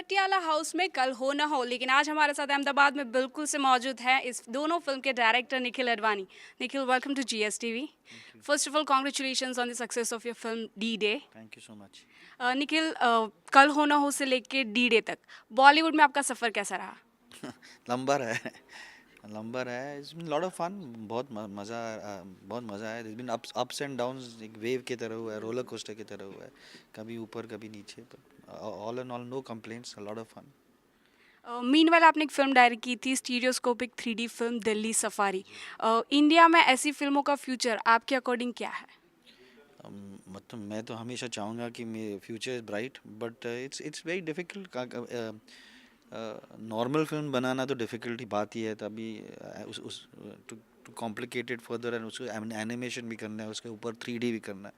Patiala house में कल हो ना हो, लेकिन आज हमारे साथ अहमदाबाद में बिल्कुल से मौजूद है इस दोनों फिल्म के director Nikhil Advani. Nikhil, welcome to GSTV। Thank you. First of all congratulations on the success of your film D Day. Thank you so much. Nikhil, Kal Ho ना हो से लेके डी डे तक बॉलीवुड में आपका सफ़र कैसा रहा? लंबा रहा है लंबा रहा है it's been lot of fun बहुत मज़ा आया it's been ups and downs एक वेव की तरह हुआ है रोलर कोस्टर की तरह हुआ है कभी ऊपर कभी नीचे पर all and all no complaints lot of fun meanwhile आपने एक फिल्म डायरेक्ट की थी, stereoscopic 3D film Delhi Safari. India में ऐसी फिल्मों का फ्यूचर आपके अकॉर्डिंग क्या है? मतलब मैं तो हमेशा चाहूँगा कि मेरे future is bright but it's very difficult normal film बनाना तो डिफ़िकल्ट ही बात ही है तभी उस टू कॉम्प्लिकेटेड फर्दर एंड उसको एनिमेशन भी करना है उसके ऊपर 3D भी करना है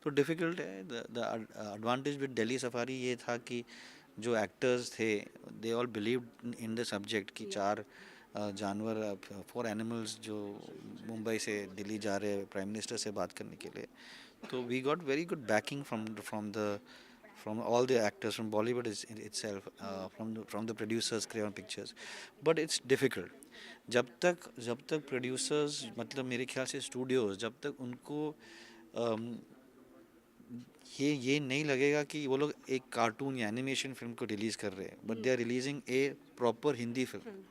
तो डिफ़िकल्ट है the advantage with Delhi safari ये था कि जो एक्टर्स थे they all believed in the subject कि चार जानवर 4 एनिमल्स जो मुंबई से दिल्ली जा रहे हैं प्राइम मिनिस्टर से बात करने के लिए तो we got very good backing from all the actors from Bollywood itself from the producers Crayon Pictures but it's difficult जब तक producers मतलब मेरे ख्याल से studios जब तक उनको अम, ये नहीं लगेगा कि वो लोग एक कार्टून या एनिमेशन फिल्म को रिलीज कर रहे हैं but they are releasing a proper Hindi film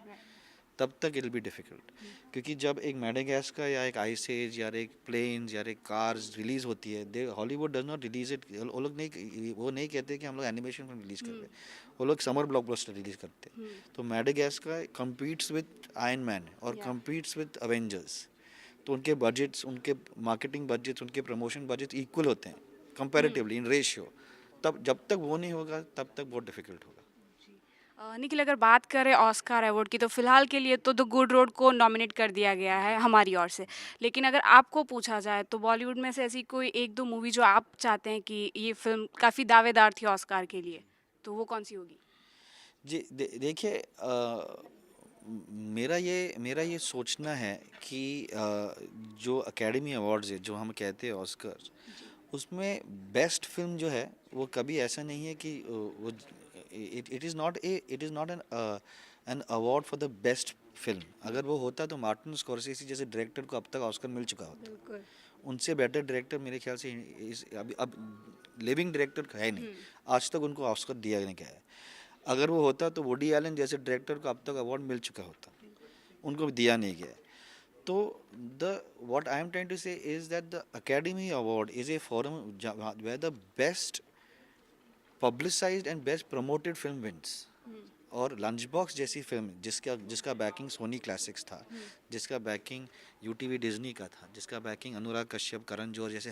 तब तक इट बी डिफ़िकल्ट क्योंकि जब एक मैडागास्कर या एक आइस एज या एक प्लेन्स या एक कार्स रिलीज़ होती है the Hollywood does not release it वो नहीं कहते कि हम लोग एनिमेशन फिल्म रिलीज़ कर रहे हैं वो लोग समर ब्लॉकबस्टर रिलीज़ करते हैं तो Madagascar competes with iron man और कम्पीट्स विद अवेंजर्स तो उनके बजट्स उनके मार्केटिंग बजट्स उनके प्रमोशन बजट्स इक्वल होते हैं कंपैरेटिवली इन रेशियो तब जब तक वो नहीं होगा तब तक बहुत डिफ़िकल्ट होगा निखिल, अगर बात करें ऑस्कार अवार्ड की तो फिलहाल के लिए तो द गुड रोड को नॉमिनेट कर दिया गया है हमारी ओर से। लेकिन अगर आपको पूछा जाए तो बॉलीवुड में से ऐसी कोई एक दो मूवी जो आप चाहते हैं कि ये फिल्म काफ़ी दावेदार थी ऑस्कार के लिए, तो वो कौन सी होगी? जी देखिए मेरा ये सोचना है कि जो एकेडमी अवार्ड्स है जो हम कहते हैं ऑस्कर उसमें बेस्ट फिल्म जो है वो कभी ऐसा नहीं है कि वो it is not an award for the best film अगर वो होता तो मार्टिन स्कॉर्सेसी जैसे डायरेक्टर को अब तक ऑस्कर मिल चुका होता बिल्कुल। उनसे बेटर डायरेक्टर मेरे ख्याल से अभी अब लिविंग डायरेक्टर है नहीं आज तक उनको ऑस्कर दिया नहीं गया है अगर वो होता तो वुडी एलन जैसे डायरेक्टर को अब तक अवार्ड मिल चुका होता उनको दिया नहीं गया तो the what I am trying to say is that the Academy Award is a forum where the best publicised and best promoted film wins और लंच बॉक्स जैसी फिल्म जिसका बैकिंग सोनी क्लासिक्स था जिसका बैकिंग यूटीवी डिज्नी का था जिसका banking Anurag Kashyap Karan Johar जैसे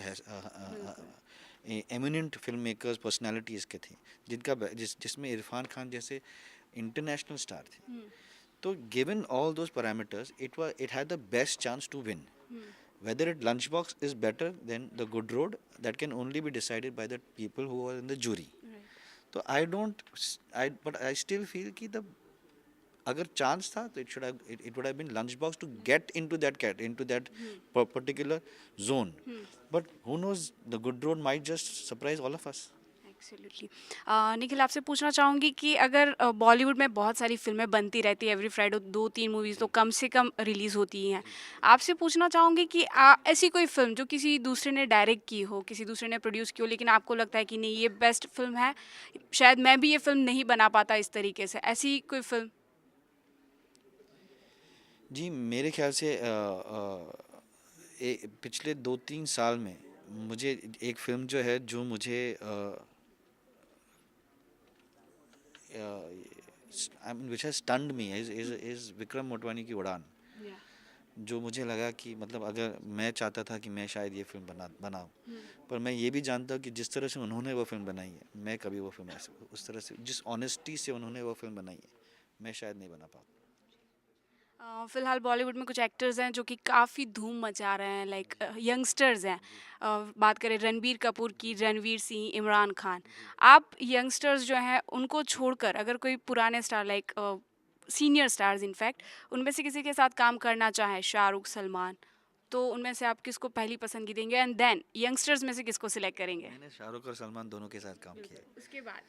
एमिनेंट फिल्म मेकर्स पर्सनैलिटीज़ के थे जिसमें इरफान खान जैसे इंटरनेशनल स्टार थे तो given all those parameters it had the best chance to win whether it lunchbox is better than the good road that can only be decided by the people who are in the jury तो I don't I but I still feel कि the अगर chance था तो it would have been Lunchbox to get into that particular zone but who knows the Good Road might just surprise all of us absolutely. Nikhil, आपसे पूछना चाहूँगी कि अगर बॉलीवुड में बहुत सारी फिल्में बनती रहती है, एवरी फ्राइडे 2-3 मूवीज़ तो कम से कम रिलीज़ होती ही हैं। आपसे पूछना चाहूँगी कि ऐसी कोई फ़िल्म जो किसी दूसरे ने डायरेक्ट की हो, किसी दूसरे ने प्रोड्यूस की हो, लेकिन आपको लगता है कि नहीं ये बेस्ट फ़िल्म है, शायद मैं भी ये फ़िल्म नहीं बना पाता इस तरीके से, ऐसी कोई फ़िल्म? जी मेरे ख्याल से पिछले 2-3 साल में मुझे एक फिल्म जो है जो मुझे which has stunned me is Vikram Motwani की उड़ान जो मुझे लगा कि मतलब अगर मैं चाहता था कि मैं शायद ये फिल्म बनाऊं पर मैं ये भी जानता हूँ कि जिस तरह से उन्होंने वो फिल्म बनाई है मैं कभी वो फिल्म उस तरह से जिस ऑनेस्टी से उन्होंने वो फिल्म बनाई है मैं शायद नहीं बना पाऊँ फ़िलहाल बॉलीवुड में कुछ एक्टर्स हैं जो कि काफ़ी धूम मचा रहे हैं, लाइक यंगस्टर्स हैं। बात करें रणबीर कपूर की, रणवीर सिंह, इमरान खान। आप यंगस्टर्स जो हैं उनको छोड़कर अगर कोई पुराने star like senior stars in fact उनमें से किसी के साथ काम करना चाहें, शाहरुख, सलमान, तो उनमें से आप किसको पहली पसंदगी देंगे? एंड देन यंगस्टर्स में से किसको सिलेक्ट करेंगे? मैंने शाहरुख और सलमान दोनों के साथ काम किया है उसके बाद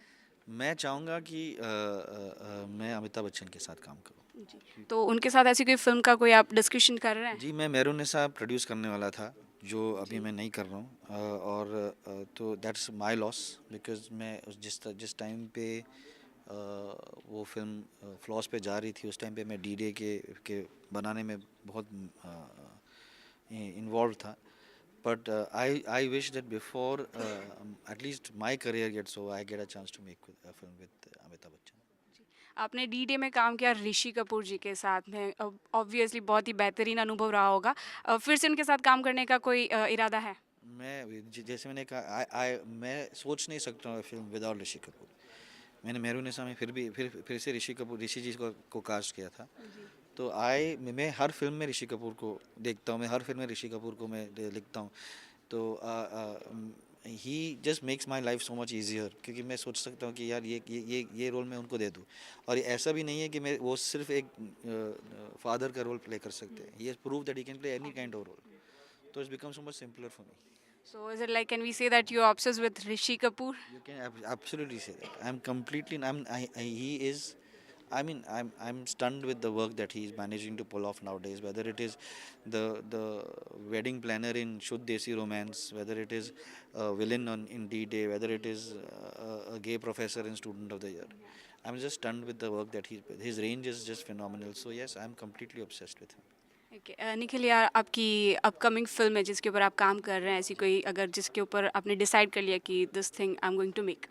मैं चाहूँगा कि मैं अमिताभ बच्चन के साथ काम करूँ। जी, तो उनके साथ ऐसी कोई फ़िल्म का कोई आप डिस्कशन कर रहे हैं? जी, मैं मेहरुन्निसा प्रोड्यूस करने वाला था, जो अभी जी। मैं नहीं कर रहा हूँ, और तो दैट्स माय लॉस, बिकॉज़ मैं जिस टाइम पे वो फ़िल्म फ्लॉस पे जा रही थी, उस टाइम पे मैं डी डे के बनाने में बहुत इन्वॉल्व था। But I wish that before at least my career gets over, I get a chance to make a film with Amitabh Bachchan. आपने डी डे में काम किया ऋषि कपूर जी के साथ में, ऑब्वियसली बहुत ही बेहतरीन अनुभव रहा होगा। फिर से उनके साथ काम करने का कोई इरादा है? जैसे मैंने कहा, मैं सोच नहीं सकता हूँ फिल्म विदाउट ऋषि कपूर। मैंने मेहरुन्निसा में फिर से ऋषि जी को कास्ट किया था। जी। तो मैं हर फिल्म में ऋषि कपूर को देखता हूँ, मैं हर फिल्म में ऋषि कपूर को मैं लिखता हूँ। तो he just makes my life so much easier, क्योंकि मैं सोच सकता हूँ कि यार ये रोल मैं उनको दे दूँ। और ऐसा भी नहीं है कि मैं वो सिर्फ एक फादर का रोल प्ले कर सकते हैं, he has proved that he can play any kind of role, so it's become so much simpler for me. So is it like, can we say that you're obsessed with Rishi Kapoor? You can absolutely say that. I'm completely. He is. I mean, I'm stunned with the work that he's managing to pull off nowadays. Whether it is the wedding planner in Shuddh Desi Romance, whether it is a villain in D-Day, whether it is a gay professor in Student of the Year, I'm just stunned with the work that his range is just phenomenal. So yes, I'm completely obsessed with him. Okay, Nikhil यार, आपकी upcoming film है जिसके ऊपर आप काम कर रहे हैं, ऐसी कोई अगर जिसके ऊपर आपने डिसाइड कर लिया कि this thing I am going to make?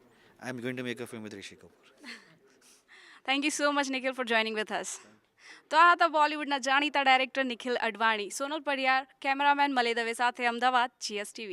I'm going to make a film with Rishi Kapoor. Thank you so much Nikhil for joining with us. તો આ હતા બોલિવૂડના જાણીતા ડાયરેક્ટર નિખિલ અડવાણી, સોનલ પરિયાર, કેમેરામેન મલે દવે સાથે અમદાવાદ, GSTV.